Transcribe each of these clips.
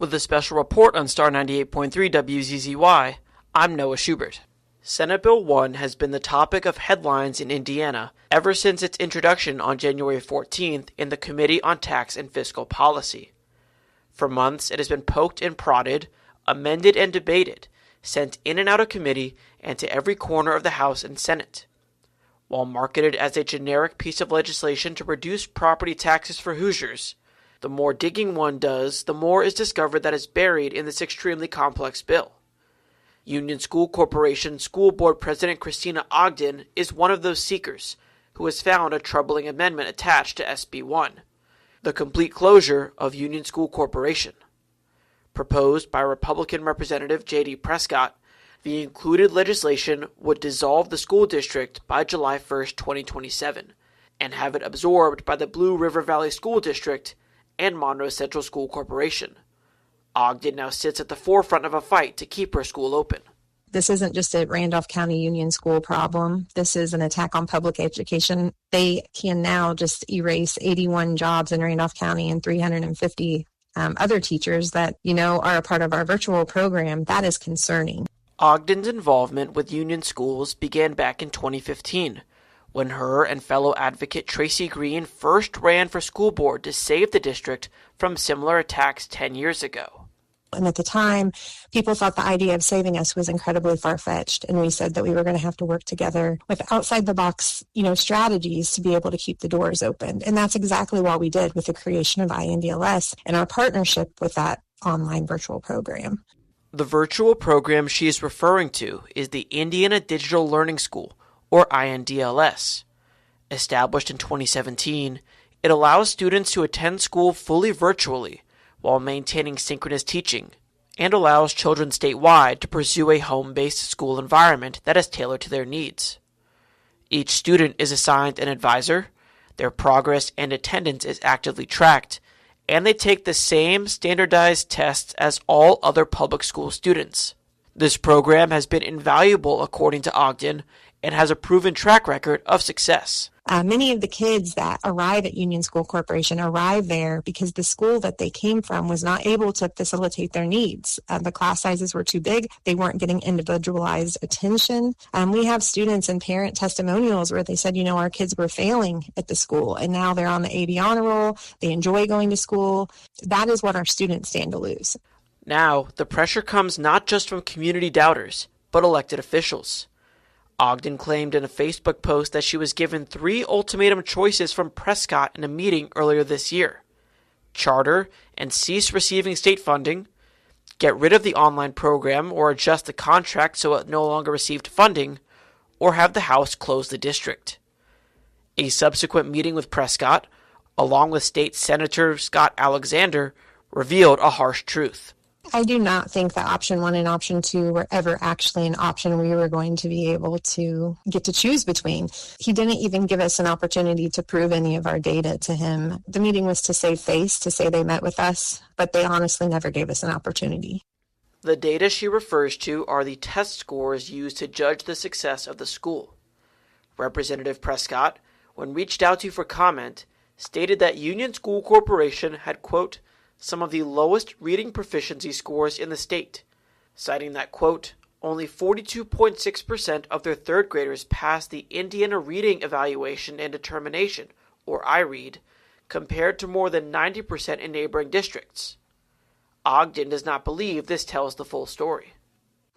With a special report on Star 98.3 WZZY, I'm Noah Shubert. Senate Bill 1 has been the topic of headlines in Indiana ever since its introduction on January 14th in the Committee on Tax and Fiscal Policy. For months, it has been poked and prodded, amended and debated, sent in and out of committee and to every corner of the House and Senate. While marketed as a generic piece of legislation to reduce property taxes for Hoosiers, the more digging one does, the more is discovered that is buried in this extremely complex bill. Union School Corporation School Board President Christina Ogden is one of those seekers who has found a troubling amendment attached to SB 1, the complete closure of Union School Corporation. Proposed by Republican Representative JD Prescott, the included legislation would dissolve the school district by July 1, 2027, and have it absorbed by the Blue River Valley School District and Monroe Central School Corporation. Ogden now sits at the forefront of a fight to keep her school open. This isn't just a Randolph County Union School problem. This is an attack on public education. They can now just erase 81 jobs in Randolph County and 350 other teachers that, are a part of our virtual program. That is concerning. Ogden's involvement with union schools began back in 2015, when her and fellow advocate Tracy Green first ran for school board to save the district from similar attacks 10 years ago. And at the time, people thought the idea of saving us was incredibly far-fetched, and we said that we were going to have to work together with outside-the-box, strategies to be able to keep the doors open. And that's exactly what we did with the creation of INDLS and our partnership with that online virtual program. The virtual program she is referring to is the Indiana Digital Learning School, or INDLS. Established in 2017, it allows students to attend school fully virtually while maintaining synchronous teaching, and allows children statewide to pursue a home-based school environment that is tailored to their needs. Each student is assigned an advisor, their progress and attendance is actively tracked, and they take the same standardized tests as all other public school students. This program has been invaluable according to Ogden and has a proven track record of success. Many of the kids that arrive at Union School Corporation arrive there because the school that they came from was not able to facilitate their needs. The class sizes were too big. They weren't getting individualized attention. We have students and parent testimonials where they said, our kids were failing at the school, and now they're on the AB honor roll. They enjoy going to school. That is what our students stand to lose. Now, the pressure comes not just from community doubters, but elected officials. Ogden claimed in a Facebook post that she was given 3 ultimatum choices from Prescott in a meeting earlier this year: charter and cease receiving state funding, get rid of the online program or adjust the contract so it no longer received funding, or have the House close the district. A subsequent meeting with Prescott, along with State Senator Scott Alexander, revealed a harsh truth. I do not think that option 1 and option 2 were ever actually an option we were going to be able to get to choose between. He didn't even give us an opportunity to prove any of our data to him. The meeting was to save face, to say they met with us, but they honestly never gave us an opportunity. The data she refers to are the test scores used to judge the success of the school. Representative Prescott, when reached out to for comment, stated that Union School Corporation had, quote, some of the lowest reading proficiency scores in the state, citing that, quote, only 42.6% of their third graders passed the Indiana Reading Evaluation and Determination, or IREAD, compared to more than 90% in neighboring districts. Ogden does not believe this tells the full story.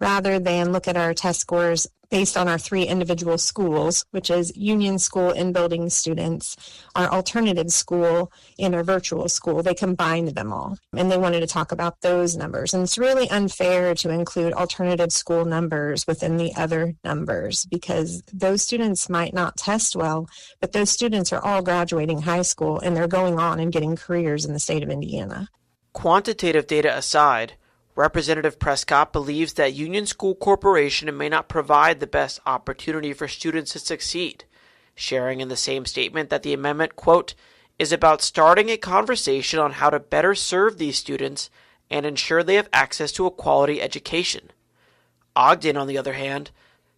Rather than look at our test scores based on our 3 individual schools, which is Union School in-building students, our alternative school, and our virtual school, they combined them all. And they wanted to talk about those numbers. And it's really unfair to include alternative school numbers within the other numbers because those students might not test well, but those students are all graduating high school and they're going on and getting careers in the state of Indiana. Quantitative data aside, Representative Prescott believes that Union School Corporation may not provide the best opportunity for students to succeed, sharing in the same statement that the amendment, quote, is about starting a conversation on how to better serve these students and ensure they have access to a quality education. Ogden, on the other hand,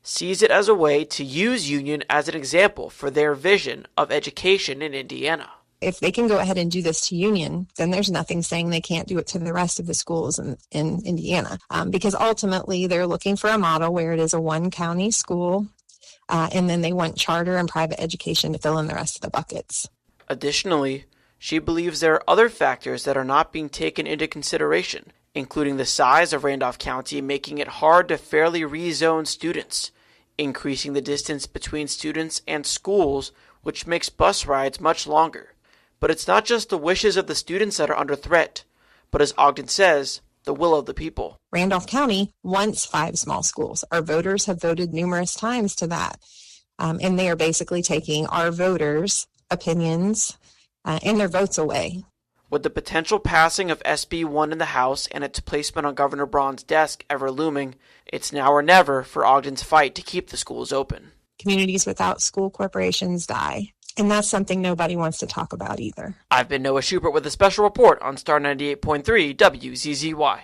sees it as a way to use Union as an example for their vision of education in Indiana. If they can go ahead and do this to Union, then there's nothing saying they can't do it to the rest of the schools in Indiana, because ultimately they're looking for a model where it is a one-county school, and then they want charter and private education to fill in the rest of the buckets. Additionally, she believes there are other factors that are not being taken into consideration, including the size of Randolph County making it hard to fairly rezone students, increasing the distance between students and schools, which makes bus rides much longer. But it's not just the wishes of the students that are under threat, but as Ogden says, the will of the people. Randolph County wants 5 small schools. Our voters have voted numerous times to that. And they are basically taking our voters' opinions and their votes away. With the potential passing of SB 1 in the House and its placement on Governor Braun's desk ever looming, it's now or never for Ogden's fight to keep the schools open. Communities without school corporations die. And that's something nobody wants to talk about either. I've been Noah Shubert with a special report on Star 98.3 WZZY.